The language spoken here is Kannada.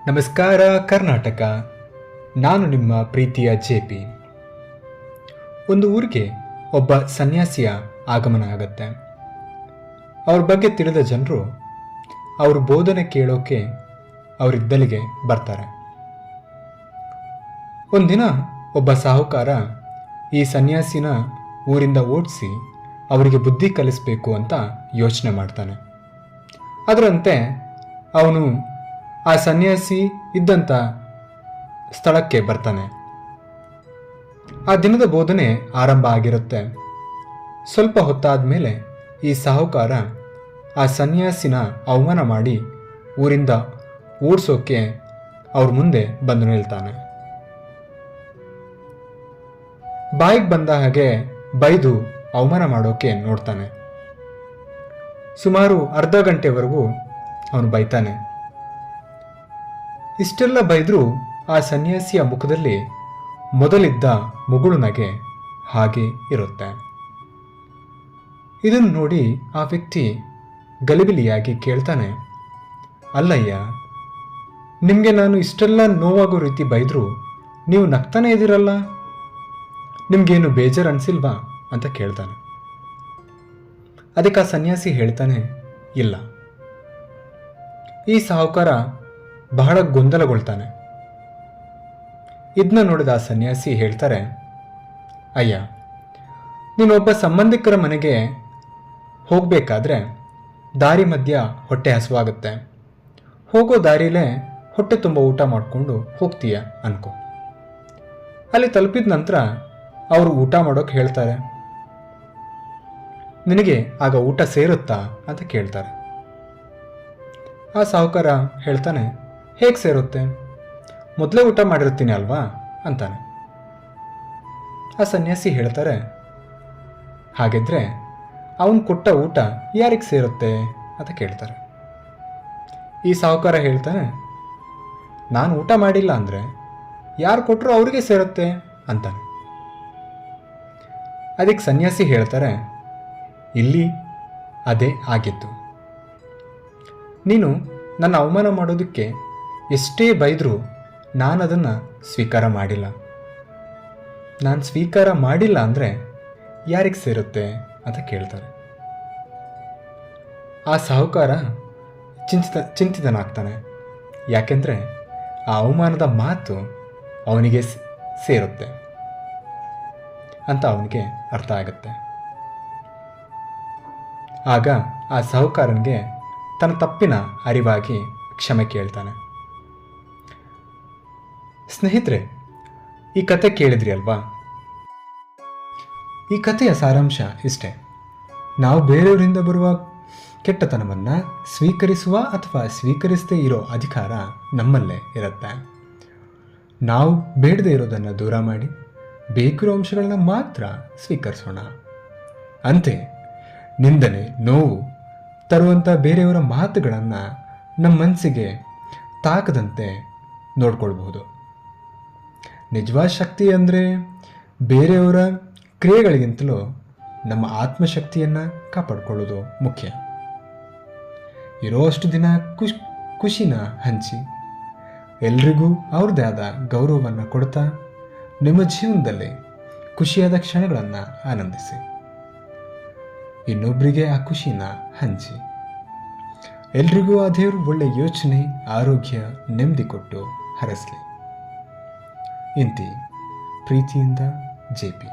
ನಮಸ್ಕಾರ ಕರ್ನಾಟಕ. ನಾನು ನಿಮ್ಮ ಪ್ರೀತಿಯ ಜೆ.ಪಿ. ಒಂದು ಊರಿಗೆ ಒಬ್ಬ ಸನ್ಯಾಸಿಯ ಆಗಮನ ಆಗುತ್ತೆ. ಅವ್ರ ಬಗ್ಗೆ ತಿಳಿದ ಜನರು ಅವ್ರ ಬೋಧನೆ ಕೇಳೋಕೆ ಅವರಿದ್ದಲಿಗೆ ಬರ್ತಾರೆ. ಒಂದಿನ ಒಬ್ಬ ಸಾಹುಕಾರ ಈ ಸನ್ಯಾಸಿನ ಊರಿಂದ ಓಡಿಸಿ ಅವರಿಗೆ ಬುದ್ಧಿ ಕಲಿಸಬೇಕು ಅಂತ ಯೋಚನೆ ಮಾಡ್ತಾನೆ. ಅದರಂತೆ ಅವನು ಆ ಸನ್ಯಾಸಿ ಇದ್ದಂಥ ಸ್ಥಳಕ್ಕೆ ಬರ್ತಾನೆ. ಆ ದಿನದ ಬೋಧನೆ ಆರಂಭ ಆಗಿರುತ್ತೆ. ಸ್ವಲ್ಪ ಹೊತ್ತಾದ ಮೇಲೆ ಈ ಸಾಹುಕಾರ ಆ ಸನ್ಯಾಸಿನ ಅವಮಾನ ಮಾಡಿ ಊರಿಂದ ಓಡಿಸೋಕೆ ಅವ್ರ ಮುಂದೆ ಬಂದು ನಿಲ್ತಾನೆ. ಬಾಯಿಗೆ ಬಂದ ಹಾಗೆ ಬೈದು ಅವಮಾನ ಮಾಡೋಕೆ ನೋಡ್ತಾನೆ. ಸುಮಾರು ಅರ್ಧ ಗಂಟೆವರೆಗೂ ಅವನು ಬೈತಾನೆ. ಇಷ್ಟೆಲ್ಲ ಬೈದರೂ ಆ ಸನ್ಯಾಸಿಯ ಮುಖದಲ್ಲಿ ಮೊದಲಿದ್ದ ಮುಗುಳು ನಗೆ ಹಾಗೆ ಇರುತ್ತೆ. ಇದನ್ನು ನೋಡಿ ಆ ವ್ಯಕ್ತಿ ಗಲಿಬಿಲಿಯಾಗಿ ಕೇಳ್ತಾನೆ, ಅಲ್ಲಯ್ಯ, ನಿಮಗೆ ನಾನು ಇಷ್ಟೆಲ್ಲ ನೋವಾಗೋ ರೀತಿ ಬೈದರೂ ನೀವು ನಗ್ತಾನೆ ಇದ್ದೀರಲ್ಲ, ನಿಮಗೇನು ಬೇಜಾರು ಅನಿಸಿಲ್ವಾ ಅಂತ ಕೇಳ್ತಾನೆ. ಅದಕ್ಕೆ ಆ ಸನ್ಯಾಸಿ ಹೇಳ್ತಾನೆ, ಇಲ್ಲ. ಈ ಸಾಹುಕಾರ ಬಹಳ ಗೊಂದಲಗೊಳ್ತಾನೆ. ಇದನ್ನ ನೋಡಿದ ಆ ಸನ್ಯಾಸಿ ಹೇಳ್ತಾರೆ, ಅಯ್ಯ, ನೀನೊಬ್ಬ ಸಂಬಂಧಿಕರ ಮನೆಗೆ ಹೋಗಬೇಕಾದ್ರೆ ದಾರಿ ಮಧ್ಯ ಹೊಟ್ಟೆ ಹಸುವಾಗುತ್ತೆ. ಹೋಗೋ ದಾರಿಲೇ ಹೊಟ್ಟೆ ತುಂಬ ಊಟ ಮಾಡಿಕೊಂಡು ಹೋಗ್ತೀಯ ಅನ್ಕೋ. ಅಲ್ಲಿ ತಲುಪಿದ ನಂತರ ಅವರು ಊಟ ಮಾಡೋಕೆ ಹೇಳ್ತಾರೆ. ನಿನಗೆ ಆಗ ಊಟ ಸೇರುತ್ತಾ ಅಂತ ಕೇಳ್ತಾರೆ. ಆ ಸಾಹುಕಾರ ಹೇಳ್ತಾನೆ, ಹೇಗೆ ಸೇರುತ್ತೆ, ಮೊದಲೇ ಊಟ ಮಾಡಿರ್ತೀನಿ ಅಲ್ವಾ ಅಂತಾನೆ. ಆ ಸನ್ಯಾಸಿ ಹೇಳ್ತಾರೆ, ಹಾಗಿದ್ರೆ ಅವನು ಕೊಟ್ಟ ಊಟ ಯಾರಿಗೆ ಸೇರುತ್ತೆ ಅಂತ ಕೇಳ್ತಾರೆ. ಈ ಸಾಹುಕಾರ ಹೇಳ್ತಾನೆ, ನಾನು ಊಟ ಮಾಡಿಲ್ಲ ಅಂದರೆ ಯಾರು ಕೊಟ್ಟರು ಅವ್ರಿಗೆ ಸೇರುತ್ತೆ ಅಂತಾನೆ. ಅದಕ್ಕೆ ಸನ್ಯಾಸಿ ಹೇಳ್ತಾರೆ, ಇಲ್ಲಿ ಅದೇ ಆಗಿತ್ತು. ನೀನು ನನ್ನ ಅವಮಾನ ಮಾಡೋದಕ್ಕೆ ಎಷ್ಟೇ ಬೈದರೂ ನಾನು ಅದನ್ನು ಸ್ವೀಕಾರ ಮಾಡಿಲ್ಲ. ನಾನು ಸ್ವೀಕಾರ ಮಾಡಿಲ್ಲ ಅಂದರೆ ಯಾರಿಗೆ ಸೇರುತ್ತೆ ಅಂತ ಕೇಳ್ತಾರೆ. ಆ ಸಾಹುಕಾರ ಚಿಂತಿತನಾಗ್ತಾನೆ. ಯಾಕೆಂದರೆ ಆ ಅವಮಾನದ ಮಾತು ಅವನಿಗೆ ಸೇರುತ್ತೆ ಅಂತ ಅವನಿಗೆ ಅರ್ಥ ಆಗುತ್ತೆ. ಆಗ ಆ ಸಾಹುಕಾರನಿಗೆ ತನ್ನ ತಪ್ಪಿನ ಅರಿವಾಗಿ ಕ್ಷಮೆ ಕೇಳ್ತಾನೆ. ಸ್ನೇಹಿತರೆ, ಈ ಕತೆ ಕೇಳಿದ್ರಿ ಅಲ್ವಾ? ಈ ಕಥೆಯ ಸಾರಾಂಶ ಇಷ್ಟೇ. ನಾವು ಬೇರೆಯವರಿಂದ ಬರುವ ಕೆಟ್ಟತನವನ್ನು ಸ್ವೀಕರಿಸುವ ಅಥವಾ ಸ್ವೀಕರಿಸದೇ ಇರೋ ಅಧಿಕಾರ ನಮ್ಮಲ್ಲೇ ಇರುತ್ತೆ. ನಾವು ಬೇಡದೇ ಇರೋದನ್ನು ದೂರ ಮಾಡಿ ಬೇಕಿರೋ ಅಂಶಗಳನ್ನ ಮಾತ್ರ ಸ್ವೀಕರಿಸೋಣ. ಅಂತೆ ನಿಂದನೆ, ನೋವು ತರುವಂಥ ಬೇರೆಯವರ ಮಾತುಗಳನ್ನು ನಮ್ಮ ಮನಸ್ಸಿಗೆ ತಾಕದಂತೆ ನೋಡ್ಕೊಳ್ಬಹುದು. ನಿಜವಾದ ಶಕ್ತಿ ಅಂದರೆ ಬೇರೆಯವರ ಕ್ರಿಯೆಗಳಿಗಿಂತಲೂ ನಮ್ಮ ಆತ್ಮಶಕ್ತಿಯನ್ನು ಕಾಪಾಡಿಕೊಳ್ಳೋದು ಮುಖ್ಯ. ಇರೋಷ್ಟು ದಿನ ಖುಷಿನ ಹಂಚಿ ಎಲ್ರಿಗೂ ಅವ್ರದ್ದೇ ಆದ ಗೌರವವನ್ನು ಕೊಡ್ತಾ ನಿಮ್ಮ ಜೀವನದಲ್ಲಿ ಖುಷಿಯಾದ ಕ್ಷಣಗಳನ್ನು ಆನಂದಿಸಿ. ಇನ್ನೊಬ್ಬರಿಗೆ ಆ ಖುಷಿನ ಹಂಚಿ. ಎಲ್ರಿಗೂ ಆ ದೇವರು ಒಳ್ಳೆ ಯೋಚನೆ, ಆರೋಗ್ಯ, ನೆಮ್ಮದಿ ಕೊಟ್ಟು ಹರಸಲಿ. ಇಂತಿ ಪ್ರೀತಿಯಿಂದ ಜೆ.ಪಿ.